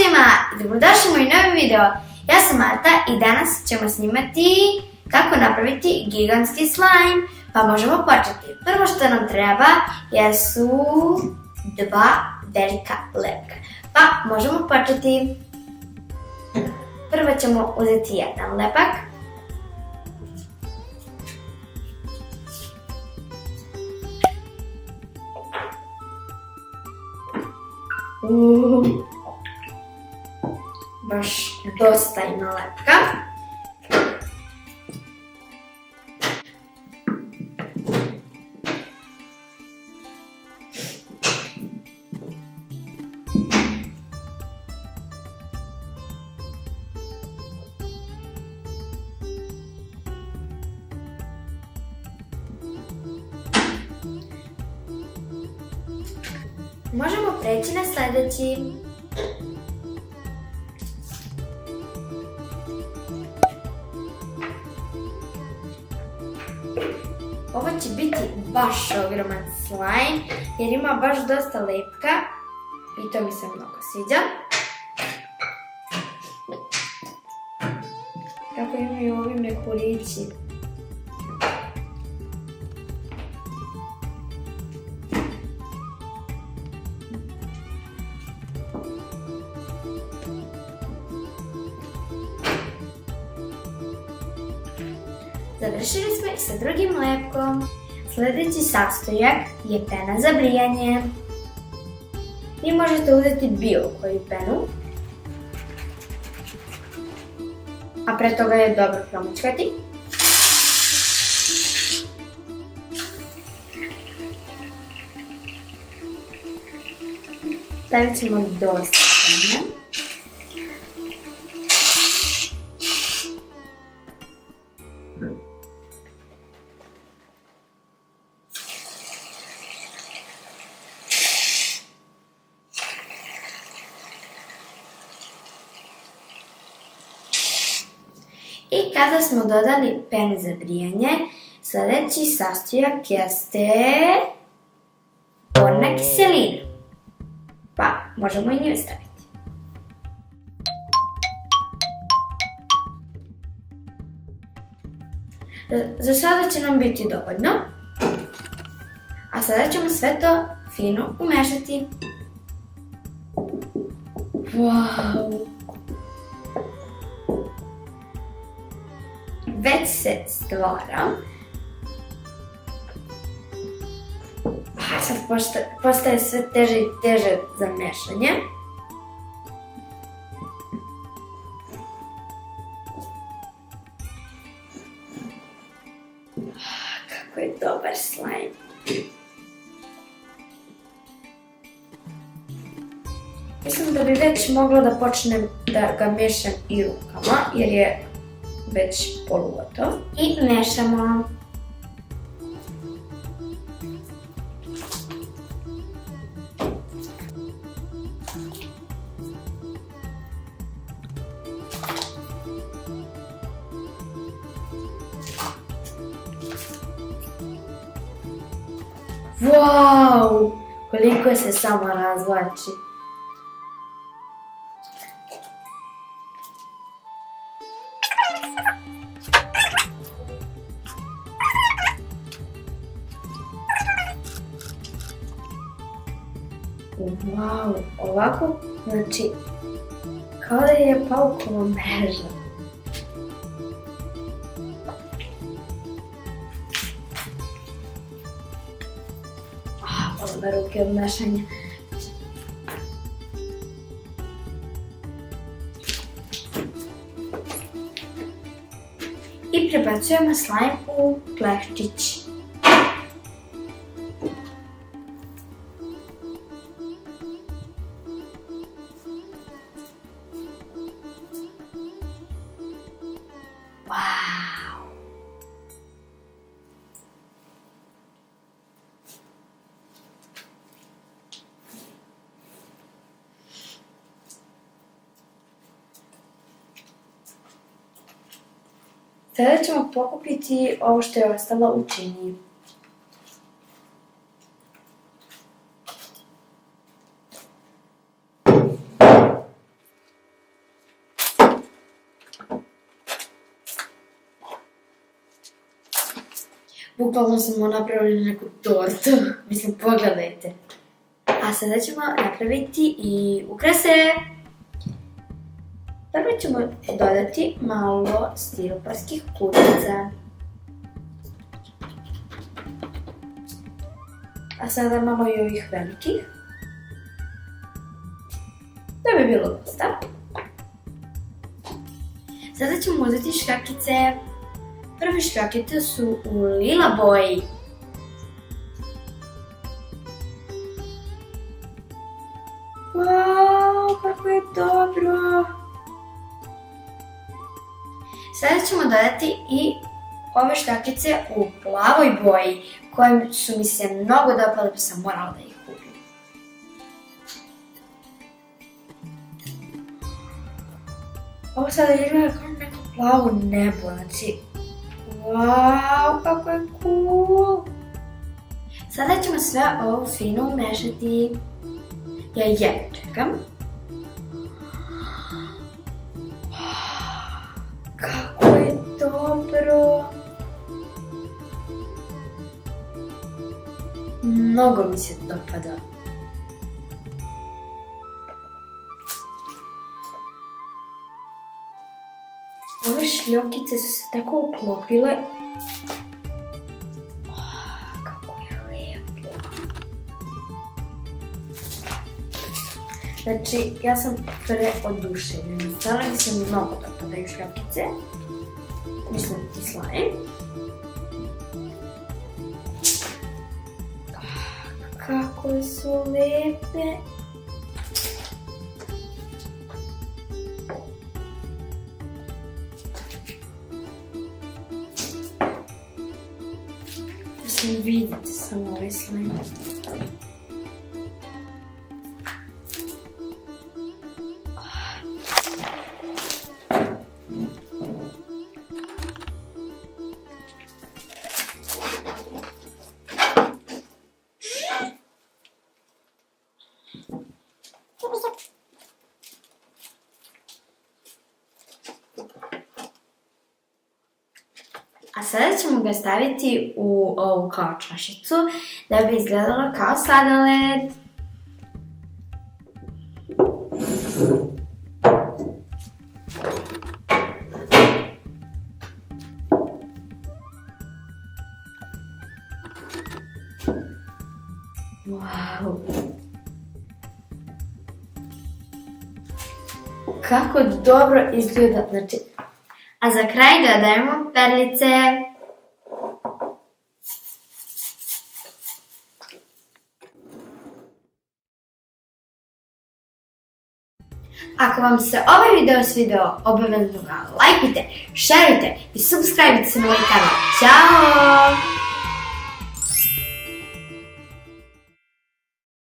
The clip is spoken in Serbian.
svima i dobrodošli u moj novi video. Ja sam Marta i danas ćemo snimati kako napraviti gigantski slime. Pa možemo početi. Prvo što nam treba jesu dva velika lepka. Pa možemo početi. Prvo ćemo uzeti jedan lepak. Baš dosta ima lepka. Možemo preći na sljedeći. Ovo će biti baš ogroman slime jer ima baš dosta lepka i to mi se mnogo sviđa. Kako imaju ovi mehurići. Završili smo i sa drugim lepkom. Sljedeći sastojak je pena za brijanje. Vi možete uzeti bilo koju penu, a pre toga je dobro promućkati. Stavit ćemo dosta pene. I kada smo dodali penu za brijanje, sljedeći sastojak jeste borna kiselina. Pa možemo i nju staviti. Za sada će nam biti dovoljno. A sada ćemo sve to fino umešati. Wow! Već se stvara. Sad postaje sve teže i teže za mešanje. Kako je dobar slime. Mislim da bi već mogla da počnem da ga mešam i rukama jer je već polugotov. I mešamo. Wow! Koliko se samo razvlači. Wow, ovako, znači, kao da je paukova mreža. Ovo na ruke od mešanja. I prebacujemo slime u plehčić. Sada ćemo pokupiti ovo što je ostalo u čini. Bukvalno smo napravili neku tortu. Mislim, pogledajte. A sada ćemo napraviti i ukrase. Prvo ćemo dodati malo stiroporskih kutica. A sada malo i ovih velikih. Da bi bilo dosta. Sada ćemo uzeti šljakice. Prve šljakice su u lila boji. Wow, kako je dobro! Sada ćemo dodati i ove šljakice u plavoj boji, koje su mi se mnogo dopale pa sam morala da ih kupim. Ovo sada izgleda kao neko plavo nebo, znači, wow, kako je cool! Sada ćemo sve ovo fino umešati. Ja jedno čekam. Kako je dobro! Mnogo mi se dopada. Ove šljokice su se tako uklopile. Kako je lijepo. Znači, ja sam preoduševljena. Stvarno mi se mnogo dopadaju šljokice. Mislim, i slajm. Kako su lepe. Mislim, vidite samo ovaj slajm. A sada ćemo ga staviti u ovu kao čašicu da bi izgledalo kao sladoled. Wow! Kako dobro izgleda, znači. A za kraj dodajemo perlice. Ako vam se ovaj video svideo, obavezno ga lajkujte, šerujte i subscribe se na moj kanal. Ćao!